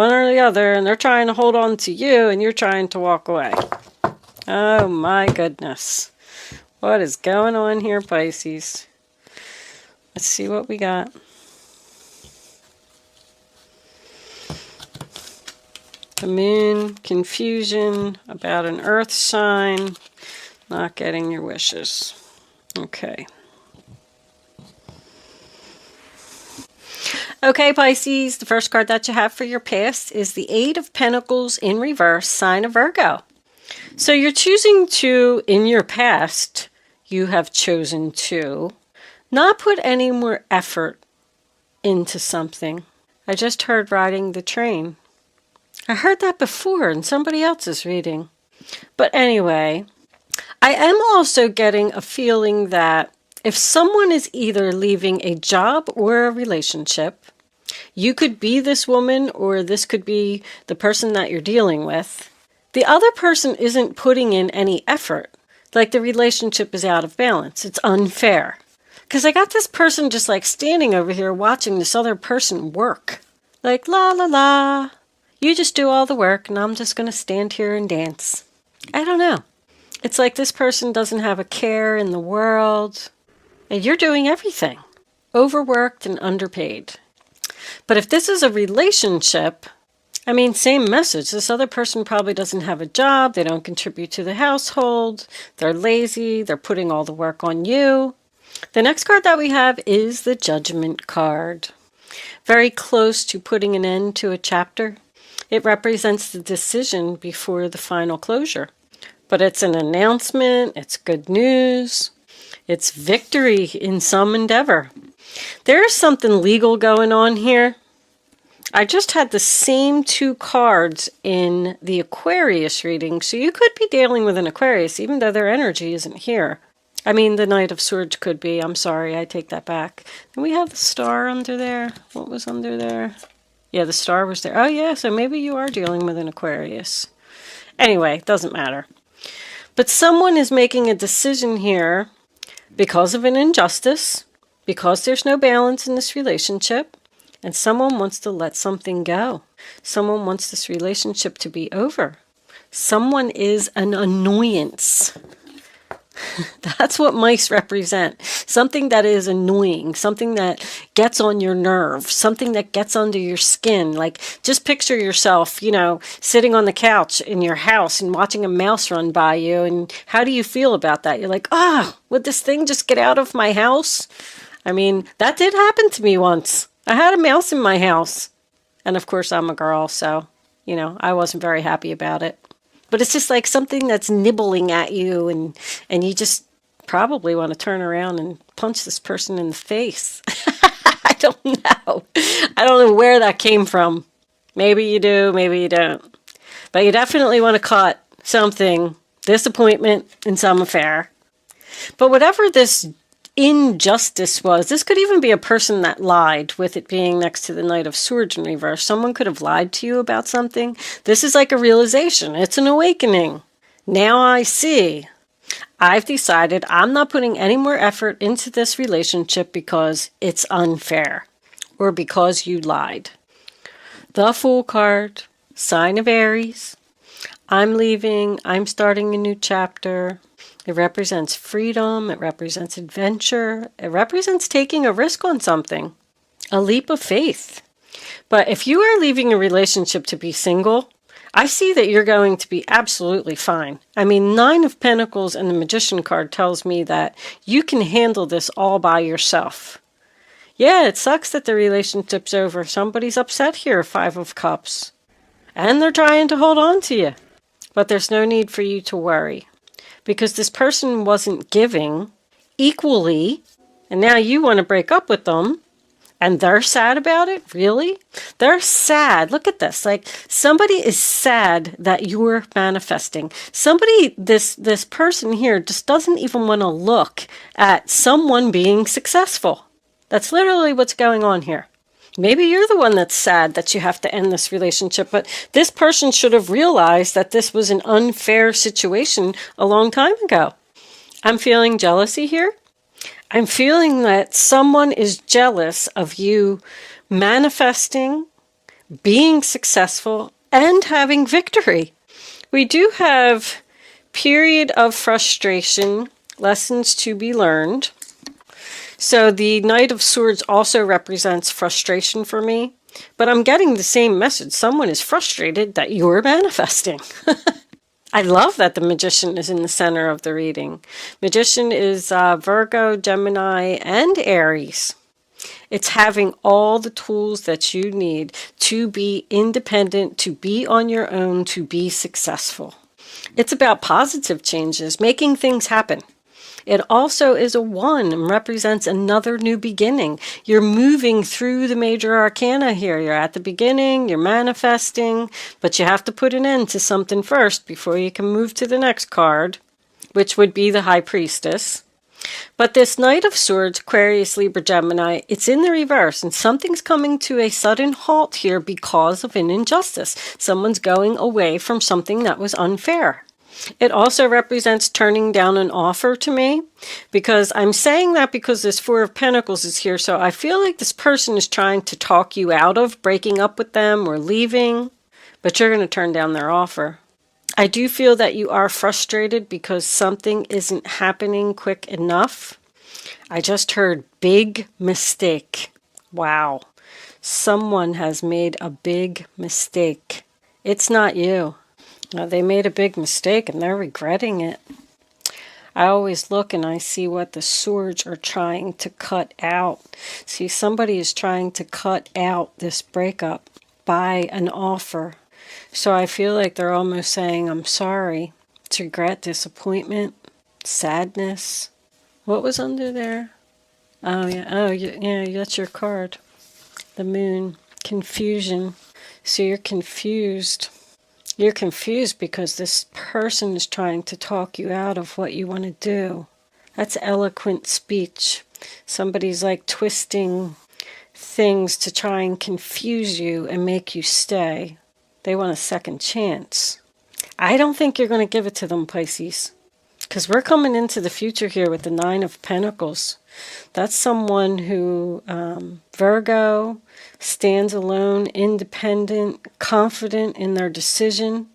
One or the other, and they're trying to hold on to you, and you're trying to walk away. Oh my goodness. What is going on here, Pisces? Let's see what we got. The moon, confusion about an earth sign, not getting your wishes. Okay. Okay, Pisces, the first card that you have for your past is the Eight of Pentacles in reverse, sign of Virgo. So you're choosing to, in your past, you have chosen to not put any more effort into something. I just heard riding the train. I heard that before in somebody else's reading. But anyway, I am also getting a feeling that if someone is either leaving a job or a relationship, you could be this woman or this could be the person that you're dealing with. The other person isn't putting in any effort. Like the relationship is out of balance. It's unfair. Because I got this person just like standing over here watching this other person work. Like, la la la. You just do all the work and I'm just going to stand here and dance. I don't know. It's like this person doesn't have a care in the world. And you're doing everything. Overworked and underpaid. But if this is a relationship, I mean, same message. This other person probably doesn't have a job. They don't contribute to the household. They're lazy. They're putting all the work on you. The next card that we have is the Judgment card. Very close to putting an end to a chapter. It represents the decision before the final closure. But it's an announcement. It's good news. It's victory in some endeavor. There's something legal going on here. I just had the same two cards in the Aquarius reading, so you could be dealing with an Aquarius, even though their energy isn't here. I mean, the Knight of Swords could be. I'm sorry, I take that back. And we have the star under there. What was under there? Yeah, the star was there. Oh, yeah, so maybe you are dealing with an Aquarius. Anyway, doesn't matter. But someone is making a decision here because of an injustice, because there's no balance in this relationship, and someone wants to let something go. Someone wants this relationship to be over. Someone is an annoyance. That's what mice represent. Something that is annoying, something that gets on your nerves, something that gets under your skin. Like, just picture yourself, sitting on the couch in your house and watching a mouse run by you. And how do you feel about that? You're like, would this thing just get out of my house? I mean, that did happen to me once. I had a mouse in my house. And of course, I'm a girl, so, I wasn't very happy about it. But it's just like something that's nibbling at you, and you just probably want to turn around and punch this person in the face. I don't know. I don't know where that came from. Maybe you do, maybe you don't. But you definitely want to cut something, disappointment in some affair. But whatever this injustice was, this could even be a person that lied, with it being next to the Knight of Swords in reverse. Someone could have lied to you about something. This is like a realization. It's an awakening. Now I see. I've decided I'm not putting any more effort into this relationship because it's unfair or because you lied. The Fool card, sign of Aries. I'm leaving. I'm starting a new chapter. It represents freedom. It represents adventure. It represents taking a risk on something. A leap of faith. But if you are leaving a relationship to be single, I see that you're going to be absolutely fine. I mean, 9 of Pentacles and the Magician card tells me that you can handle this all by yourself. Yeah, it sucks that the relationship's over. Somebody's upset here, 5 of Cups. And they're trying to hold on to you. But there's no need for you to worry. Because this person wasn't giving equally, and now you want to break up with them, and they're sad about it? Really? They're sad. Look at this. Like, somebody is sad that you're manifesting. Somebody, this person here just doesn't even want to look at someone being successful. That's literally what's going on here. Maybe you're the one that's sad that you have to end this relationship, but this person should have realized that this was an unfair situation a long time ago. I'm feeling jealousy here. I'm feeling that someone is jealous of you manifesting, being successful, and having victory. We do have period of frustration, lessons to be learned. So the Knight of Swords also represents frustration for me, but I'm getting the same message. Someone is frustrated that you're manifesting. I love that the Magician is in the center of the reading. Magician is Virgo, Gemini, and Aries. It's having all the tools that you need to be independent, to be on your own, to be successful. It's about positive changes, making things happen. It also is a 1 and represents another new beginning. You're moving through the major arcana here. You're at the beginning, you're manifesting, but you have to put an end to something first before you can move to the next card, which would be the High Priestess. But this Knight of Swords, Aquarius, Libra, Gemini, it's in the reverse, and something's coming to a sudden halt here because of an injustice. Someone's going away from something that was unfair. It also represents turning down an offer to me, because I'm saying that because this Four of Pentacles is here, so I feel like this person is trying to talk you out of breaking up with them or leaving, but you're going to turn down their offer. I do feel that you are frustrated because something isn't happening quick enough. I just heard big mistake. Wow. Someone has made a big mistake. It's not you. They made a big mistake and they're regretting it. I always look and I see what the swords are trying to cut out. See, somebody is trying to cut out this breakup by an offer. So I feel like they're almost saying, I'm sorry. It's regret, disappointment, sadness. What was under there? Oh, yeah. Oh, yeah, that's your card. The Moon. Confusion. So you're confused. You're confused because this person is trying to talk you out of what you want to do. That's eloquent speech. Somebody's like twisting things to try and confuse you and make you stay. They want a second chance. I don't think you're going to give it to them, Pisces. Because we're coming into the future here with the Nine of Pentacles. That's someone who, Virgo, stands alone, independent, confident in their decision,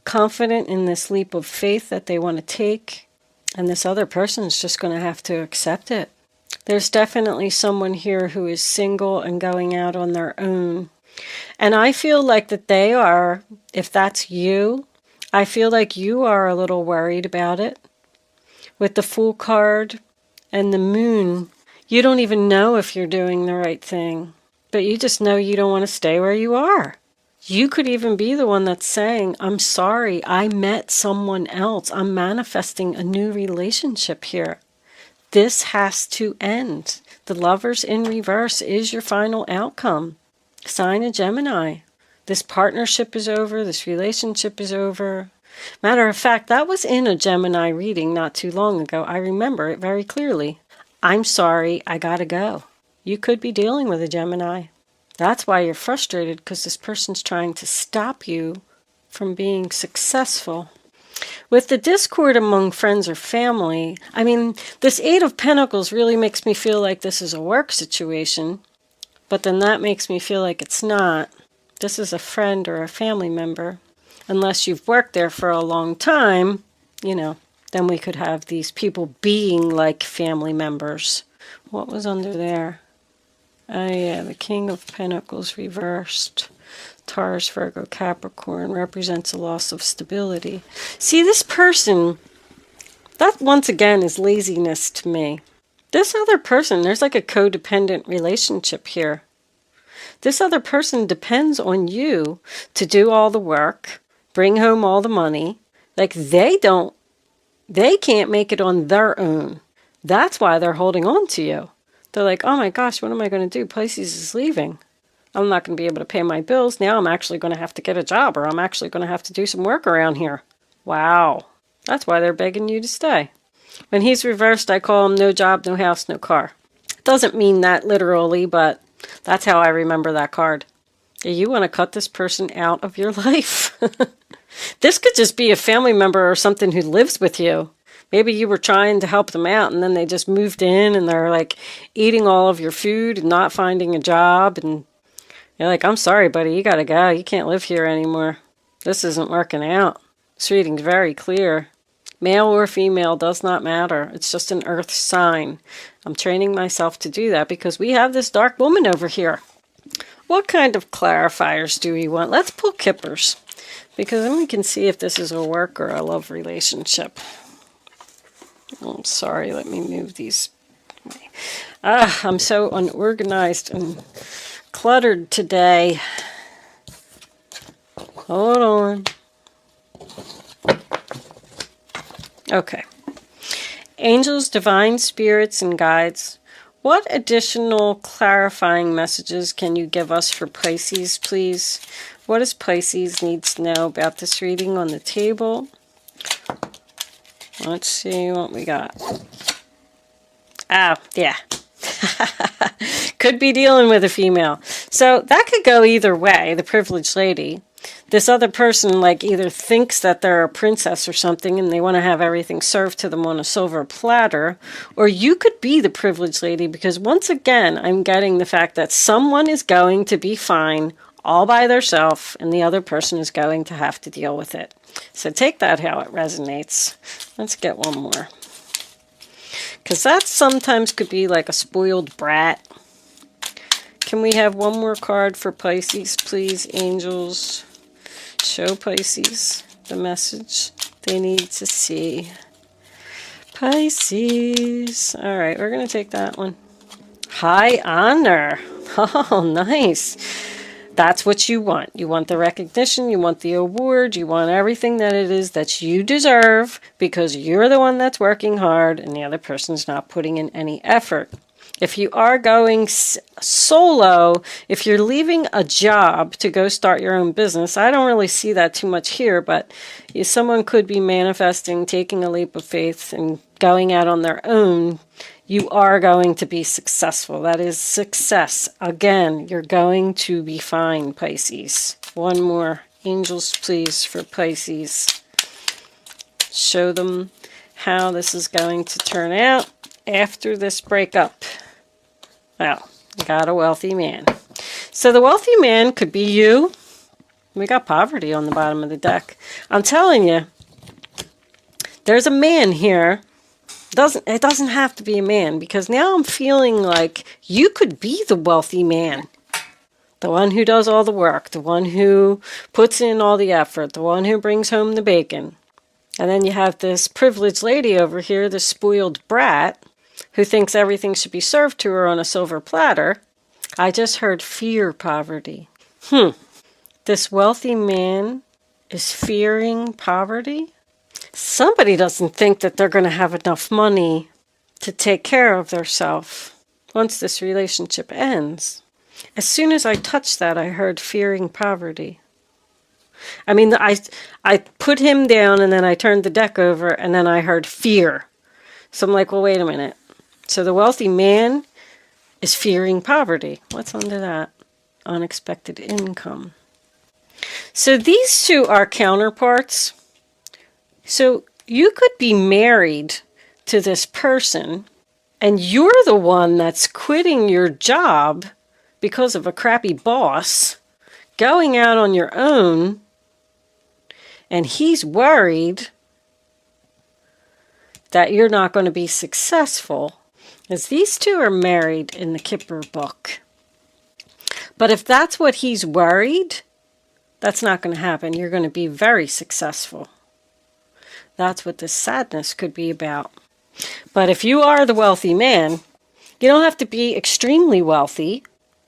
confident in this leap of faith that they want to take. And this other person is just going to have to accept it. There's definitely someone here who is single and going out on their own. And I feel like that they are, if that's you, I feel like you are a little worried about it. With the Fool card and the Moon, you don't even know if you're doing the right thing. But you just know you don't want to stay where you are. You could even be the one that's saying, I'm sorry, I met someone else. I'm manifesting a new relationship here. This has to end. The Lovers in reverse is your final outcome. Sign of Gemini. This partnership is over. This relationship is over. Matter of fact, that was in a Gemini reading not too long ago. I remember it very clearly. I'm sorry, I gotta go. You could be dealing with a Gemini. That's why you're frustrated, because this person's trying to stop you from being successful. With the discord among friends or family, I mean, this Eight of Pentacles really makes me feel like this is a work situation. But then that makes me feel like it's not. This is a friend or a family member. Unless you've worked there for a long time, then we could have these people being like family members. What was under there? Oh yeah, the King of Pentacles reversed. Taurus, Virgo, Capricorn represents a loss of stability. See, this person, that once again is laziness to me. This other person, there's like a codependent relationship here. This other person depends on you to do all the work, bring home all the money. Like they can't make it on their own. That's why they're holding on to you. They're like, oh my gosh, what am I going to do? Pisces is leaving. I'm not going to be able to pay my bills. Now I'm actually going to have to get a job, or I'm actually going to have to do some work around here. Wow. That's why they're begging you to stay. When he's reversed, I call him no job, no house, no car. It doesn't mean that literally, but that's how I remember that card. You want to cut this person out of your life. This could just be a family member or something who lives with you. Maybe you were trying to help them out and then they just moved in and they're like eating all of your food and not finding a job. And You're like, I'm sorry, buddy, you gotta go. You can't live here anymore. This isn't working out. This reading's very clear. Male or female does not matter. It's just an earth sign. I'm training myself to do that because we have this dark woman over here. What kind of clarifiers do we want? Let's pull kippers, because then we can see if this is a work or a love relationship. Oh, I'm sorry, let me move these. I'm so unorganized and cluttered today. Hold on. Okay. Angels, divine spirits, and guides. What additional clarifying messages can you give us for Pisces, please? What does Pisces need to know about this reading on the table? Let's see what we got. Oh, yeah. Could be dealing with a female. So that could go either way, the privileged lady. This other person like either thinks that they're a princess or something and they want to have everything served to them on a silver platter, or you could be the privileged lady, because once again I'm getting the fact that someone is going to be fine all by themselves and the other person is going to have to deal with it. So take that how it resonates. Let's get one more, because that sometimes could be like a spoiled brat. Can we have one more card for Pisces, please, angels? Show Pisces the message they need to see. Pisces. All right, we're going to take that one. High honor. Oh, nice. That's what you want. You want the recognition. You want the award. You want everything that it is that you deserve, because you're the one that's working hard and the other person's not putting in any effort. If you are going solo, if you're leaving a job to go start your own business, I don't really see that too much here, but someone could be manifesting, taking a leap of faith and going out on their own. You are going to be successful. That is success. Again, you're going to be fine, Pisces. One more. Angels, please, for Pisces. Show them how this is going to turn out after this breakup. Well, got a wealthy man. So the wealthy man could be you. We got poverty on the bottom of the deck. I'm telling you, there's a man here. It doesn't have to be a man, because now I'm feeling like you could be the wealthy man. The one who does all the work, the one who puts in all the effort, the one who brings home the bacon. And then you have this privileged lady over here, this spoiled brat, who thinks everything should be served to her on a silver platter. I just heard fear poverty. This wealthy man is fearing poverty? Somebody doesn't think that they're going to have enough money to take care of themselves once this relationship ends. As soon as I touched that, I heard fearing poverty. I mean, I put him down and then I turned the deck over and then I heard fear. So I'm like, well, wait a minute. So the wealthy man is fearing poverty. What's under that? Unexpected income. So these two are counterparts. So you could be married to this person and you're the one that's quitting your job because of a crappy boss, going out on your own, and he's worried that you're not going to be successful, as these two are married in the Kipper book. But if that's what he's worried, that's not going to happen. You're going to be very successful. That's what this sadness could be about. But if you are the wealthy man, you don't have to be extremely wealthy.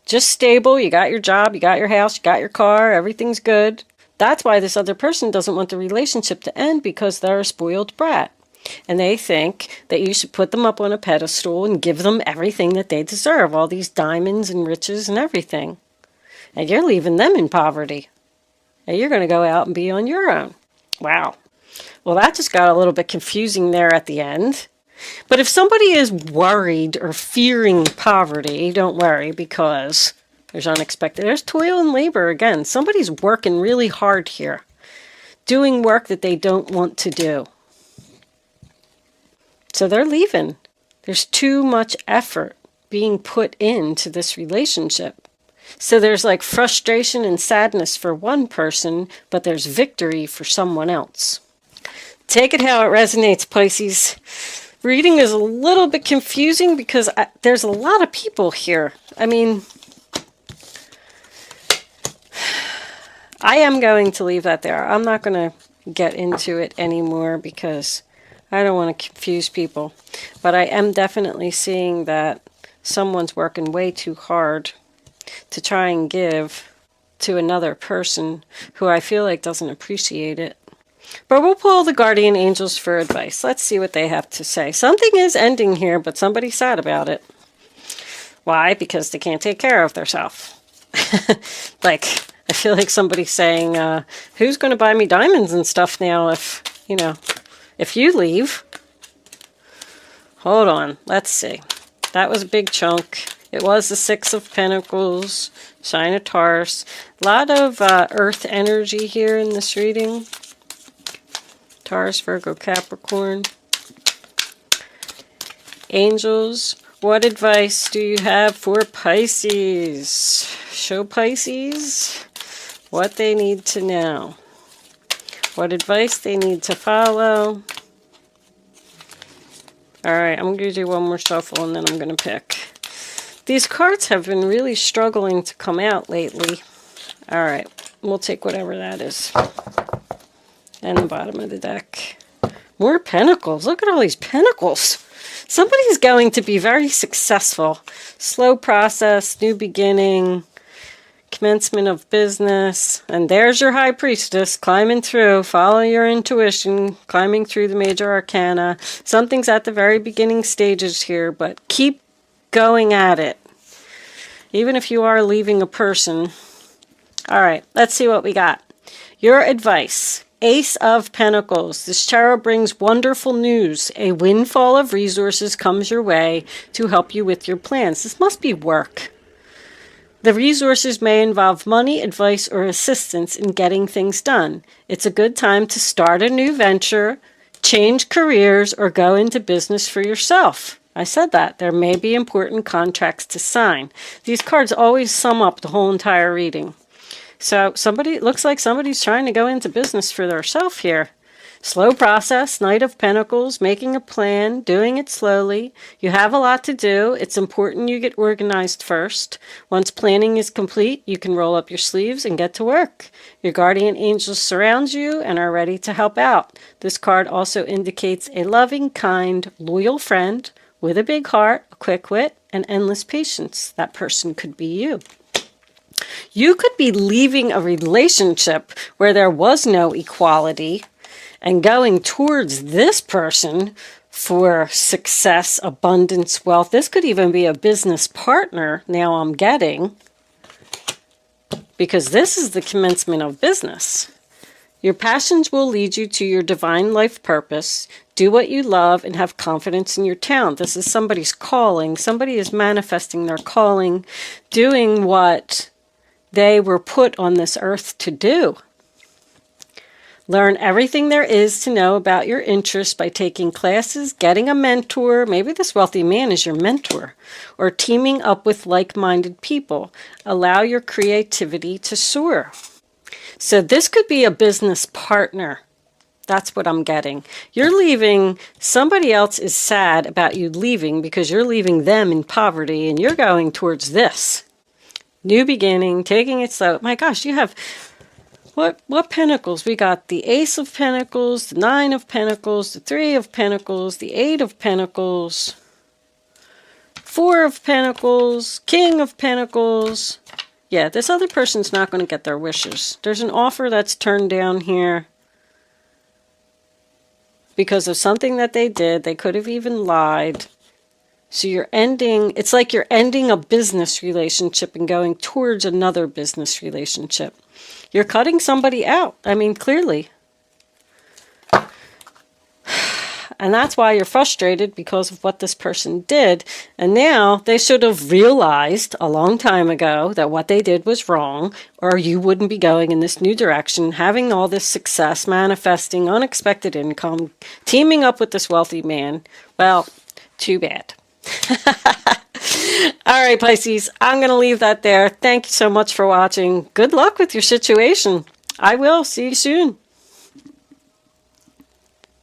Just stable. You got your job, you got your house, you got your car, everything's good. That's why this other person doesn't want the relationship to end, because they're a spoiled brat. And they think that you should put them up on a pedestal and give them everything that they deserve, all these diamonds and riches and everything. And you're leaving them in poverty. And you're going to go out and be on your own. Wow. Well, that just got a little bit confusing there at the end. But if somebody is worried or fearing poverty, don't worry, because there's unexpected. There's toil and labor again. Somebody's working really hard here, doing work that they don't want to do. So they're leaving. There's too much effort being put into this relationship. So there's like frustration and sadness for one person, but there's victory for someone else. Take it how it resonates, Pisces. Reading is a little bit confusing because there's a lot of people here. I mean, I am going to leave that there. I'm not going to get into it anymore because I don't want to confuse people. But I am definitely seeing that someone's working way too hard to try and give to another person who I feel like doesn't appreciate it. But we'll pull the guardian angels for advice. Let's see what they have to say. Something is ending here, but somebody's sad about it. Why? Because they can't take care of themselves. Like, I feel like somebody's saying, who's going to buy me diamonds and stuff now if, if you leave? Hold on. Let's see. That was a big chunk. It was the Six of Pentacles, sign of Taurus. A lot of earth energy here in this reading. Taurus, Virgo, Capricorn. Angels, what advice do you have for Pisces? Show Pisces what they need to know. What advice they need to follow. Alright, I'm going to do one more shuffle and then I'm going to pick. These cards have been really struggling to come out lately. Alright, we'll take whatever that is. And the bottom of the deck. More pentacles. Look at all these pentacles. Somebody's going to be very successful. Slow process, new beginning, commencement of business. And there's your high priestess climbing through. Follow your intuition, climbing through the major arcana. Something's at the very beginning stages here, but keep going at it. Even if you are leaving a person. All right, let's see what we got. Your advice. Ace of Pentacles. This tarot brings wonderful news. A windfall of resources comes your way to help you with your plans. This must be work. The resources may involve money, advice, or assistance in getting things done. It's a good time to start a new venture, change careers, or go into business for yourself. I said that. There may be important contracts to sign. These cards always sum up the whole entire reading. So it looks like somebody's trying to go into business for themselves here. Slow process, Knight of Pentacles, making a plan, doing it slowly. You have a lot to do. It's important you get organized first. Once planning is complete, you can roll up your sleeves and get to work. Your guardian angels surround you and are ready to help out. This card also indicates a loving, kind, loyal friend with a big heart, a quick wit, and endless patience. That person could be you. You could be leaving a relationship where there was no equality and going towards this person for success, abundance, wealth. This could even be a business partner, now I'm getting, because this is the commencement of business. Your passions will lead you to your divine life purpose. Do what you love and have confidence in your talent. This is somebody's calling. Somebody is manifesting their calling, doing what they were put on this earth to do. Learn everything there is to know about your interests by taking classes, getting a mentor. Maybe this wealthy man is your mentor. Or teaming up with like-minded people. Allow your creativity to soar. So this could be a business partner. That's what I'm getting. You're leaving. Somebody else is sad about you leaving because you're leaving them in poverty and you're going towards this. New beginning, taking it slow. My gosh, you have... What pentacles? We got the Ace of Pentacles, the Nine of Pentacles, the Three of Pentacles, the Eight of Pentacles, Four of Pentacles, King of Pentacles. Yeah, this other person's not going to get their wishes. There's an offer that's turned down here because of something that they did. They could have even lied. So you're ending, it's like you're ending a business relationship and going towards another business relationship. You're cutting somebody out. I mean, clearly. And that's why you're frustrated, because of what this person did. And now they should have realized a long time ago that what they did was wrong, or you wouldn't be going in this new direction, having all this success, manifesting unexpected income, teaming up with this wealthy man. Well, too bad. All right, Pisces, I'm going to leave that there. Thank you so much for watching. Good luck with your situation. I will. See you soon.